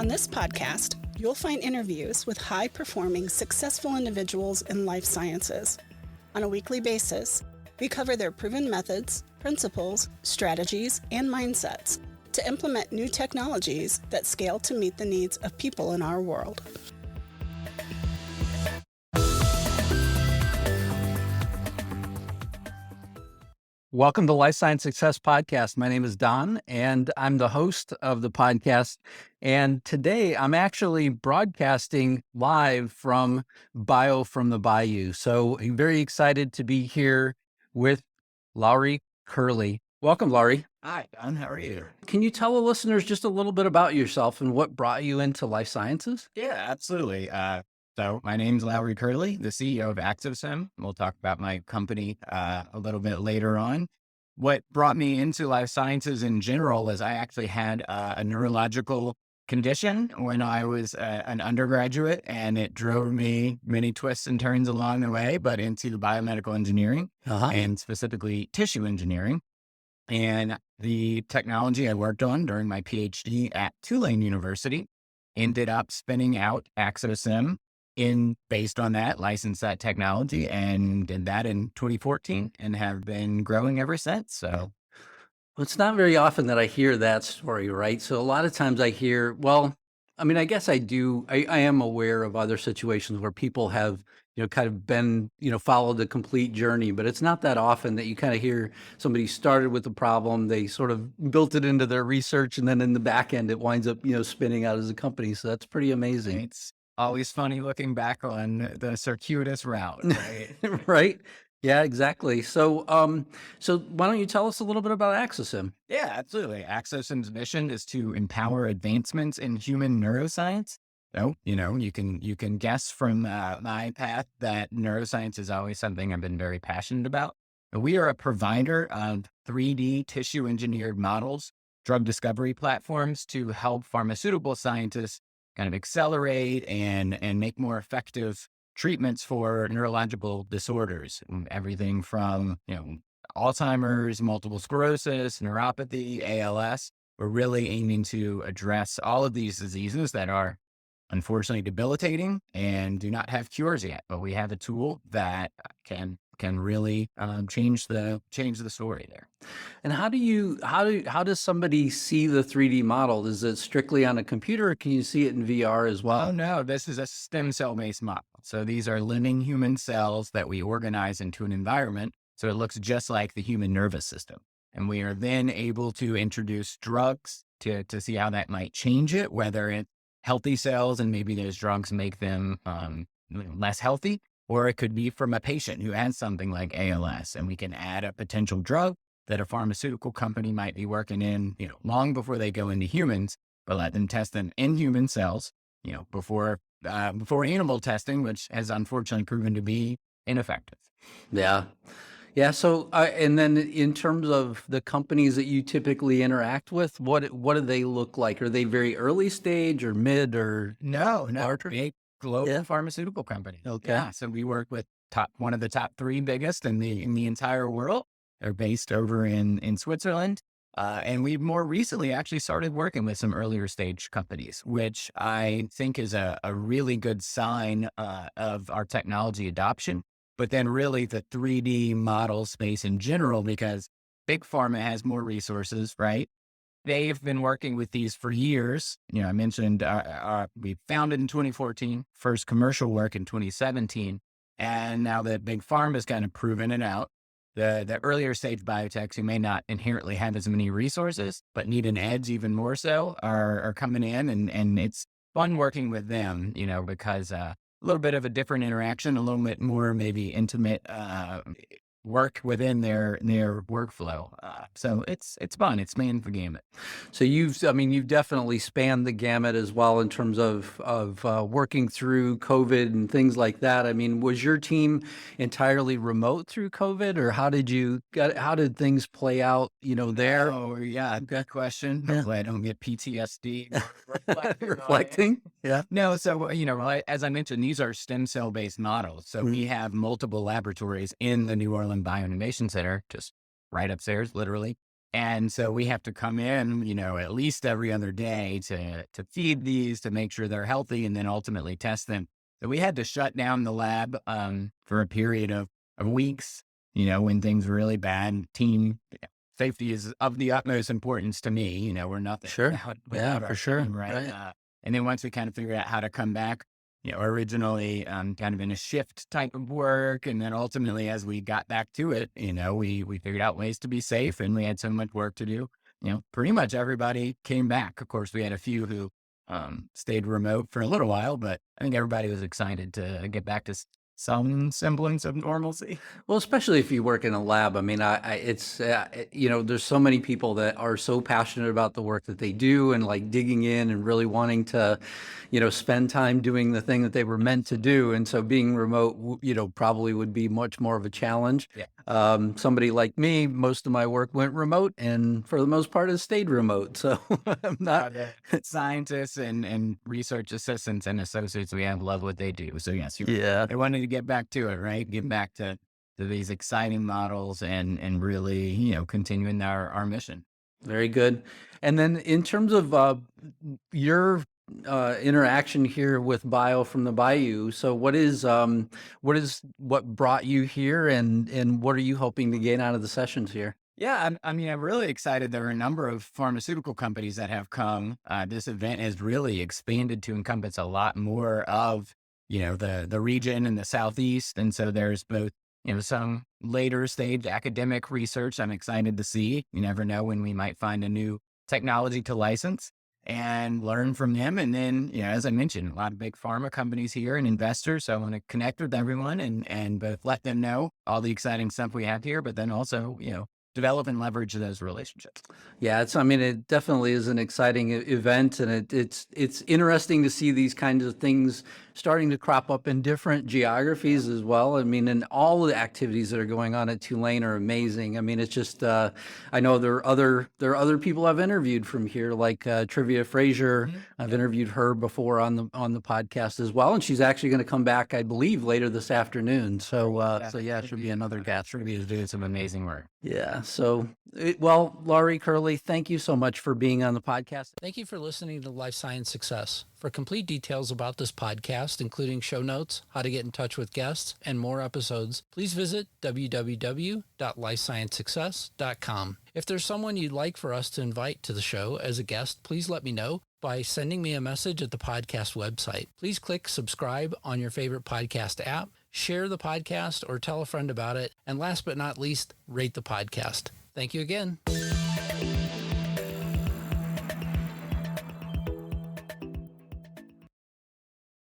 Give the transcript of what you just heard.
On this podcast, you'll find interviews with high-performing, successful individuals in life sciences. On a weekly basis, we cover their proven methods, principles, strategies, and mindsets to implement new technologies that scale to meet the needs of people in our world. Welcome to Life Science Success Podcast. My name is Don, and I'm the host of the podcast. And today I'm actually broadcasting live from Bayou from the Bayou. So I'm very excited to be here with Lowry Curley. Welcome, Lowry. Hi, Don. How are you? Can you tell the listeners just a little bit about yourself and what brought you into life sciences? Yeah, absolutely. So my name's Lowry Curley, the CEO of AxoSim. We'll talk about my company a little bit later on. What brought me into life sciences in general is I actually had a neurological condition when I was an undergraduate, and it drove me many twists and turns along the way, but into biomedical engineering and specifically tissue engineering. And the technology I worked on during my PhD at Tulane University ended up spinning out AxoSim based on that, licensed that technology, and did that in 2014 and have been growing ever since. So Well, it's not very often that I hear that story, right? So a lot of times I hear, I guess I do. I am aware of other situations where people have, kind of been, followed the complete journey, but it's not that often that you kind of hear somebody started with a problem, they sort of built it into their research, and then in the back end, it winds up, spinning out as a company. So that's pretty amazing. it's always funny looking back on the circuitous route, right? Right? Yeah, exactly. So why don't you tell us a little bit about AxoSim? Yeah, absolutely. AxoSim's mission is to empower advancements in human neuroscience. So, you can guess from my path that neuroscience is always something I've been very passionate about. We are a provider of 3D tissue engineered models, drug discovery platforms to help pharmaceutical scientists kind of accelerate and make more effective treatments for neurological disorders, everything from, Alzheimer's, multiple sclerosis, neuropathy, ALS. We're really aiming to address all of these diseases that are unfortunately debilitating and do not have cures yet, but we have a tool that can really change the story there. And how does somebody see the 3D model? Is it strictly on a computer, or can you see it in VR as well? Oh no, this is a stem cell based model. So these are living human cells that we organize into an environment so it looks just like the human nervous system. And we are then able to introduce drugs to see how that might change it, whether it's healthy cells and maybe those drugs make them less healthy, or it could be from a patient who has something like ALS, and we can add a potential drug that a pharmaceutical company might be working in, long before they go into humans, but let them test them in human cells, before animal testing, which has unfortunately proven to be ineffective. Yeah. Yeah. So, and then in terms of the companies that you typically interact with, what do they look like? Are they very early stage or mid or No, larger? big global pharmaceutical company. Okay. Yeah, so we work with one of the top three biggest in the entire world. They're based over in Switzerland. And we've more recently actually started working with some earlier stage companies, which I think is a really good sign of our technology adoption, but then really the 3D model space in general, because big pharma has more resources, right? They've been working with these for years. I mentioned we founded in 2014, first commercial work in 2017. And now that big pharma has kind of proven it out, the earlier stage biotechs who may not inherently have as many resources, but need an edge even more so, are coming in, and it's fun working with them, because a little bit of a different interaction, a little bit more maybe intimate work within their workflow. So it's fun. It's man the gamut. So you've definitely spanned the gamut as well in terms of working through COVID and things like that. I mean, was your team entirely remote through COVID, or how did things play out, there? Oh yeah, good question. Yeah. Hopefully I don't get PTSD. Reflecting? Yeah. No, so, as I mentioned, these are stem cell based models. So we have multiple laboratories in the New Orleans Bioinnovation Center, just right upstairs, literally. And so we have to come in, at least every other day to feed these, to make sure they're healthy, and then ultimately test them. So we had to shut down the lab for a period of weeks, when things were really bad. Team safety is of the utmost importance to me. We're nothing. Sure. Yeah, our for sure. team, right? Right. And then once we kind of figured out how to come back, originally kind of in a shift type of work. And then ultimately, as we got back to it, we figured out ways to be safe, and we had so much work to do. Pretty much everybody came back. Of course, we had a few who stayed remote for a little while, but I think everybody was excited to get back to some semblance of normalcy. Well, especially if you work in a lab. I mean, it's, there's so many people that are so passionate about the work that they do and like digging in and really wanting to, spend time doing the thing that they were meant to do. And so being remote, probably would be much more of a challenge. Yeah. Somebody like me, most of my work went remote, and for the most part has stayed remote. So I'm not. Scientists and research assistants and associates we have love what they do. So yes, Yeah. I wanted to get back to it, right? Get back to these exciting models and really, continuing our mission. Very good. And then in terms of your interaction here with Bio from the Bayou, so what brought you here, and what are you hoping to gain out of the sessions here? Yeah, I'm really excited. There are a number of pharmaceutical companies that have come. This event has really expanded to encompass a lot more of, the region and the Southeast. And so there's both, some later stage academic research I'm excited to see. You never know when we might find a new technology to license and learn from them. And then, as I mentioned, a lot of big pharma companies here and investors. So I want to connect with everyone and both let them know all the exciting stuff we have here, but then also, develop and leverage those relationships. Yeah, it definitely is an exciting event, and it's interesting to see these kinds of things starting to crop up in different geographies as well. And all the activities that are going on at Tulane are amazing. It's just I know there are other people I've interviewed from here, like Trivia Frazier. Mm-hmm. I've interviewed her before on the podcast as well, and she's actually going to come back, I believe, later this afternoon. So it should be another guest. Trivia is doing some amazing work. Yeah. So, Lowry Curley, thank you so much for being on the podcast. Thank you for listening to Life Science Success. For complete details about this podcast, including show notes, how to get in touch with guests, and more episodes, please visit www.lifesciencesuccess.com. If there's someone you'd like for us to invite to the show as a guest, please let me know by sending me a message at the podcast website. Please click subscribe on your favorite podcast app, share the podcast, or tell a friend about it. And last but not least, rate the podcast. Thank you again.